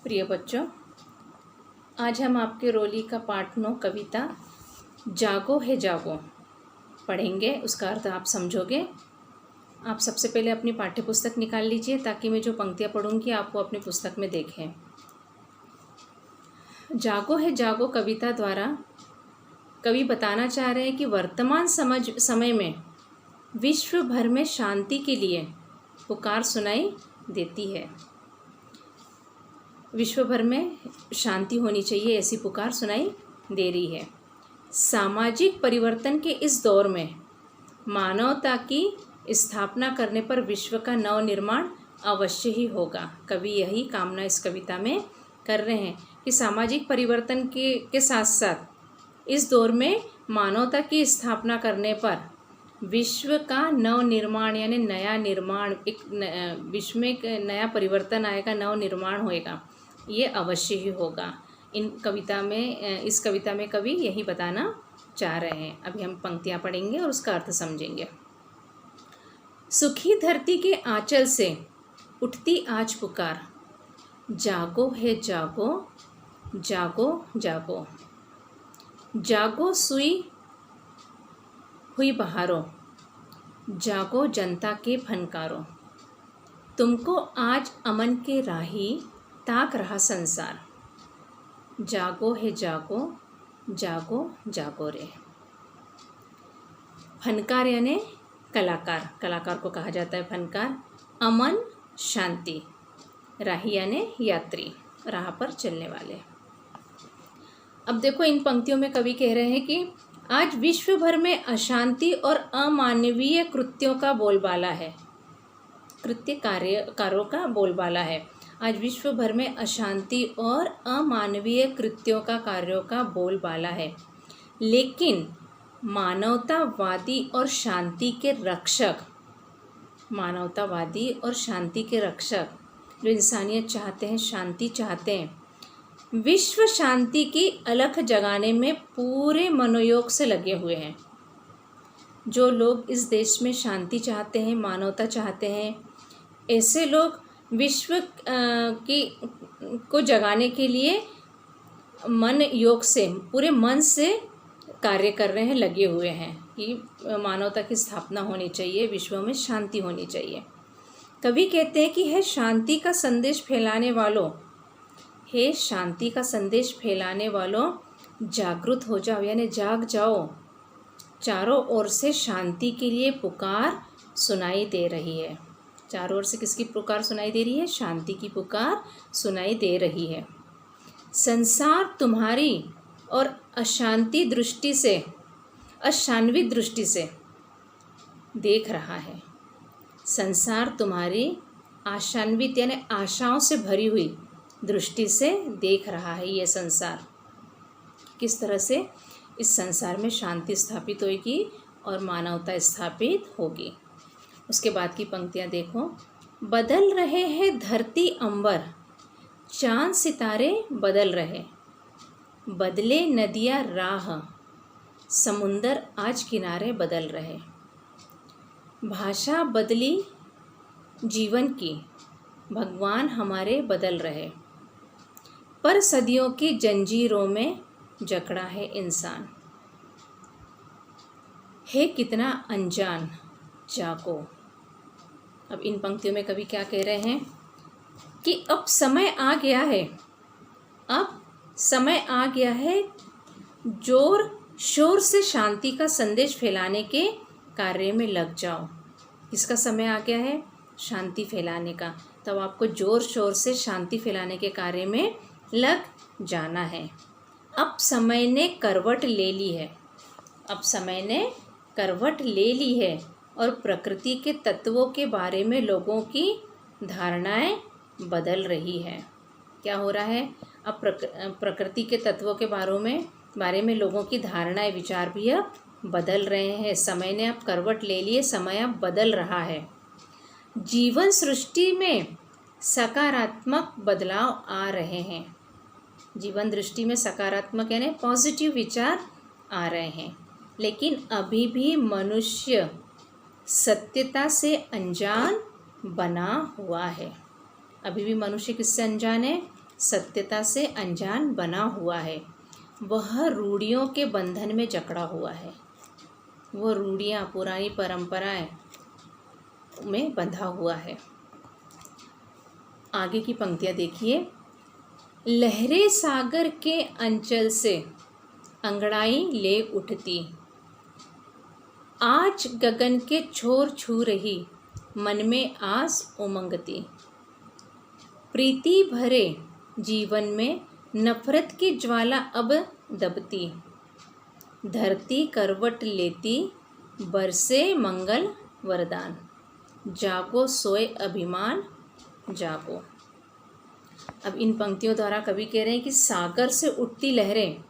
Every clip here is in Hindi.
प्रिय बच्चों, आज हम आपके रोली का पाठ 9 कविता जागो है जागो पढ़ेंगे। उसका अर्थ आप समझोगे। आप सबसे पहले अपनी पाठ्य पुस्तक निकाल लीजिए ताकि मैं जो पंक्तियाँ पढ़ूंगी आपको अपनी पुस्तक में देखें। जागो है जागो कविता द्वारा कवि बताना चाह रहे हैं कि वर्तमान समय में विश्व भर में शांति के लिए पुकार सुनाई देती है। विश्व भर में शांति होनी चाहिए, ऐसी पुकार सुनाई दे रही है। सामाजिक परिवर्तन के इस दौर में मानवता की स्थापना करने पर विश्व का नवनिर्माण अवश्य ही होगा। कवि यही कामना इस कविता में कर रहे हैं कि सामाजिक परिवर्तन के साथ साथ इस दौर में मानवता की स्थापना करने पर विश्व का नवनिर्माण यानी नया निर्माण, विश्व में एक नया परिवर्तन आएगा, नवनिर्माण होएगा, ये अवश्य ही होगा। इस कविता में कवि यही बताना चाह रहे हैं। अभी हम पंक्तियाँ पढ़ेंगे और उसका अर्थ समझेंगे। सुखी धरती के आंचल से उठती आज पुकार, जागो है जागो जागो जागो, जागो सुई हुई बहारों, जागो जनता के फनकारों, तुमको आज अमन के राही ताक रहा संसार, जागो है जागो जागो जागो रे। फनकार यानी कलाकार, कलाकार को कहा जाता है फनकार। अमन शांति, राही यानी यात्री, राह पर चलने वाले। अब देखो, इन पंक्तियों में कवि कह रहे हैं कि आज विश्व भर में अशांति और अमानवीय कृत्यों का बोलबाला है, कारों का बोलबाला है। आज विश्व भर में अशांति और अमानवीय कृत्यों का, कार्यों का बोलबाला है, लेकिन मानवतावादी और शांति के रक्षक, मानवतावादी और शांति के रक्षक जो इंसानियत चाहते हैं, शांति चाहते हैं, विश्व शांति की अलख जगाने में पूरे मनोयोग से लगे हुए हैं। जो लोग इस देश में शांति चाहते हैं, मानवता चाहते हैं, ऐसे लोग विश्व को जगाने के लिए मन योग से, पूरे मन से कार्य कर रहे हैं, लगे हुए हैं कि मानवता की स्थापना होनी चाहिए, विश्व में शांति होनी चाहिए। कवि कहते हैं कि हे शांति का संदेश फैलाने वालों, हे शांति का संदेश फैलाने वालों, जागृत हो जाओ यानी जाग जाओ। चारों ओर से शांति के लिए पुकार सुनाई दे रही है। चारों ओर से किसकी पुकार सुनाई दे रही है? शांति की पुकार सुनाई दे रही है। संसार तुम्हारी और अशांवित दृष्टि से देख रहा है। संसार तुम्हारी आशान्वित यानी आशाओं से भरी हुई दृष्टि से देख रहा है। ये संसार किस तरह से इस संसार में शांति स्थापित होगी और मानवता स्थापित होगी। उसके बाद की पंक्तियाँ देखो। बदल रहे हैं धरती अंबर, चांद सितारे बदल रहे, बदले नदियाँ राह, समुंदर आज किनारे बदल रहे, भाषा बदली जीवन की, भगवान हमारे बदल रहे, पर सदियों की जंजीरों में जकड़ा है इंसान, है कितना अनजान जागो। अब इन पंक्तियों में कवि क्या कह रहे हैं कि अब समय आ गया है, अब समय आ गया है, जोर शोर से शांति का संदेश फैलाने के कार्य में लग जाओ। किसका समय आ गया है? शांति फैलाने का। तब आपको जोर शोर से शांति फैलाने के कार्य में लग जाना है। अब समय ने करवट ले ली है, अब समय ने करवट ले ली है और प्रकृति के तत्वों के बारे में लोगों की धारणाएं बदल रही है। क्या हो रहा है? अब प्रकृति के तत्वों के बारे में लोगों की धारणाएं, विचार भी अब बदल रहे हैं। समय ने अब करवट ले लिए, समय अब बदल रहा है। जीवन सृष्टि में सकारात्मक बदलाव आ रहे हैं। जीवन दृष्टि में सकारात्मक यानी पॉजिटिव विचार आ रहे हैं, लेकिन अभी भी मनुष्य सत्यता से अनजान बना हुआ है। अभी भी मनुष्य किससे अनजान है? सत्यता से अनजान बना हुआ है, वह रूढ़ियों के बंधन में जकड़ा हुआ है। वो रूढ़ियाँ, पुरानी परंपराएं में बंधा हुआ है। आगे की पंक्तियाँ देखिए। लहरें सागर के अंचल से अंगड़ाई ले उठती, आज गगन के छोर छू रही, मन में आस उमंगती। प्रीति भरे जीवन में नफरत की ज्वाला अब दबती, धरती करवट लेती, बरसे मंगल वरदान। जागो सोए अभिमान जागो। अब इन पंक्तियों द्वारा कवि कह रहे हैं कि सागर से उठती लहरें,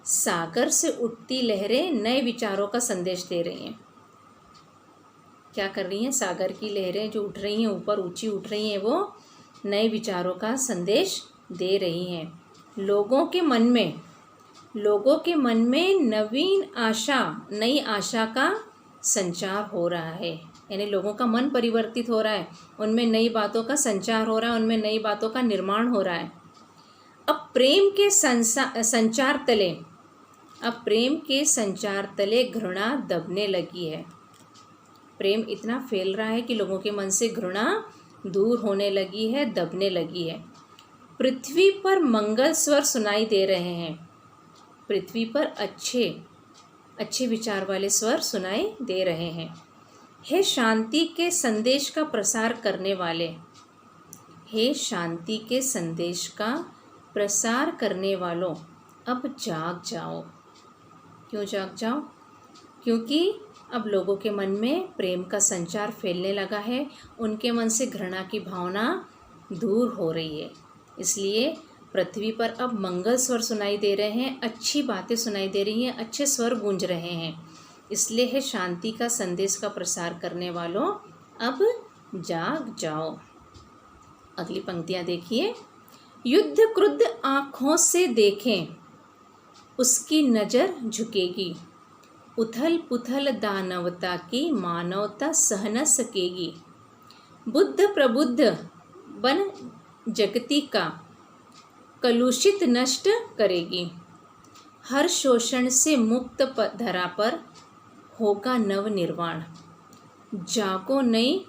सागर से उठती लहरें नए विचारों का संदेश दे रही हैं। क्या कर रही हैं? सागर की लहरें जो उठ रही हैं, ऊपर ऊंची उठ रही हैं, वो नए विचारों का संदेश दे रही हैं। लोगों के मन में नवीन आशा, नई आशा का संचार हो रहा है। यानी लोगों का मन परिवर्तित हो रहा है, उनमें नई बातों का संचार हो रहा है, उनमें नई बातों का निर्माण हो रहा है। अब प्रेम के संचार तले घृणा दबने लगी है। प्रेम इतना फैल रहा है कि लोगों के मन से घृणा दूर होने लगी है, दबने लगी है। पृथ्वी पर मंगल स्वर सुनाई दे रहे हैं। पृथ्वी पर अच्छे विचार वाले स्वर सुनाई दे रहे हैं। हे शांति के संदेश का प्रसार करने वाले, हे शांति के संदेश का प्रसार करने वालों, अब जाग जाओ। क्यों जाग जाओ? क्योंकि अब लोगों के मन में प्रेम का संचार फैलने लगा है, उनके मन से घृणा की भावना दूर हो रही है। इसलिए पृथ्वी पर अब मंगल स्वर सुनाई दे रहे हैं, अच्छी बातें सुनाई दे रही हैं, अच्छे स्वर गूंज रहे हैं। इसलिए है शांति का संदेश का प्रसार करने वालों, अब जाग जाओ। अगली पंक्तियाँ देखिए। युद्ध क्रुद्ध आँखों से देखें, उसकी नज़र झुकेगी, उथल पुथल दानवता की मानवता सह न सकेगी। बुद्ध प्रबुद्ध बन जगती का कलुषित नष्ट करेगी, हर शोषण से मुक्त धरा पर होगा नव निर्वाण। जागो नई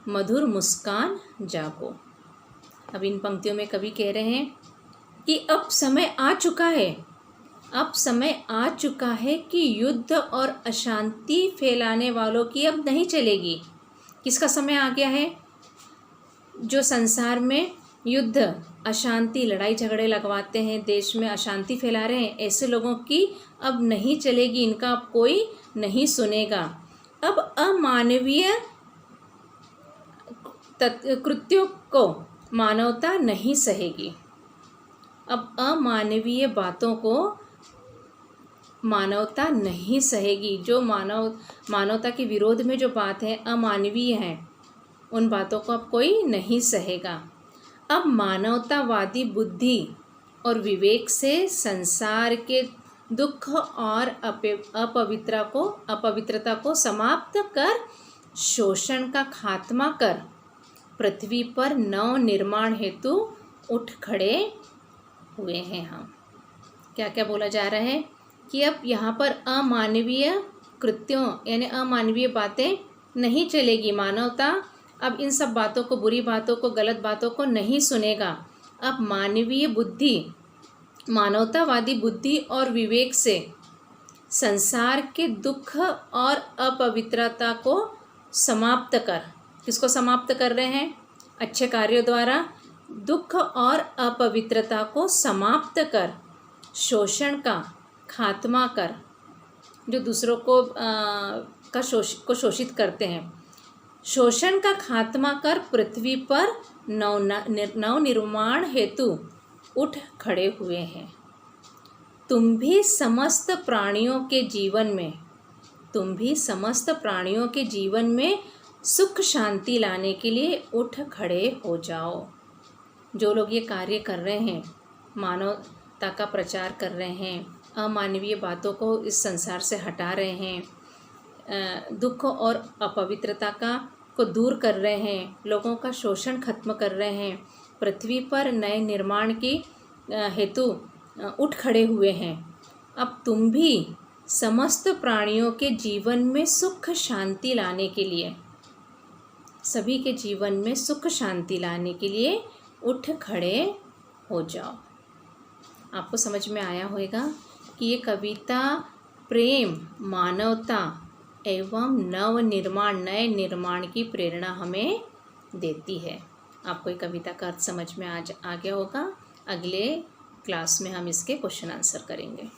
मधुर मुस्कान जागो। अब इन पंक्तियों में कवि कह रहे हैं कि अब समय आ चुका है, अब समय आ चुका है कि युद्ध और अशांति फैलाने वालों की अब नहीं चलेगी। किसका समय आ गया है? जो संसार में युद्ध, अशांति, लड़ाई झगड़े लगवाते हैं, देश में अशांति फैला रहे हैं, ऐसे लोगों की अब नहीं चलेगी, इनका अब कोई नहीं सुनेगा। अब अमानवीय कृत्यों को मानवता नहीं सहेगी। अब अमानवीय बातों को मानवता नहीं सहेगी। जो मानवता के विरोध में जो बात है, अमानवीय है, उन बातों को अब कोई नहीं सहेगा। अब मानवतावादी बुद्धि और विवेक से संसार के दुख और अपवित्रता को समाप्त कर, शोषण का खात्मा कर, पृथ्वी पर नव निर्माण हेतु उठ खड़े हुए हैं हम। क्या क्या बोला जा रहा है कि अब यहाँ पर अमानवीय कृत्यों यानी अमानवीय बातें नहीं चलेगी। मानवता अब इन सब बातों को, बुरी बातों को, गलत बातों को नहीं सुनेगा। अब मानवीय बुद्धि, मानवतावादी बुद्धि और विवेक से संसार के दुख और अपवित्रता को समाप्त कर, किसको समाप्त कर रहे हैं? अच्छे कार्यों द्वारा दुख और अपवित्रता को समाप्त कर, शोषण का खात्मा कर, जो दूसरों को शोषित करते हैं, शोषण का खात्मा कर पृथ्वी पर नव निर्माण हेतु उठ खड़े हुए हैं। तुम भी समस्त प्राणियों के जीवन में सुख शांति लाने के लिए उठ खड़े हो जाओ। जो लोग ये कार्य कर रहे हैं, मानवता का प्रचार कर रहे हैं, अमानवीय बातों को इस संसार से हटा रहे हैं, दुख और अपवित्रता को दूर कर रहे हैं, लोगों का शोषण खत्म कर रहे हैं, पृथ्वी पर नए निर्माण की हेतु उठ खड़े हुए हैं। अब तुम भी समस्त प्राणियों के जीवन में सुख शांति लाने के लिए, सभी के जीवन में सुख शांति लाने के लिए उठ खड़े हो जाओ। आपको समझ में आया होगा कि ये कविता प्रेम, मानवता एवं नए निर्माण की प्रेरणा हमें देती है। आपको ये कविता का अर्थ समझ में आ गया होगा। अगले क्लास में हम इसके क्वेश्चन आंसर करेंगे।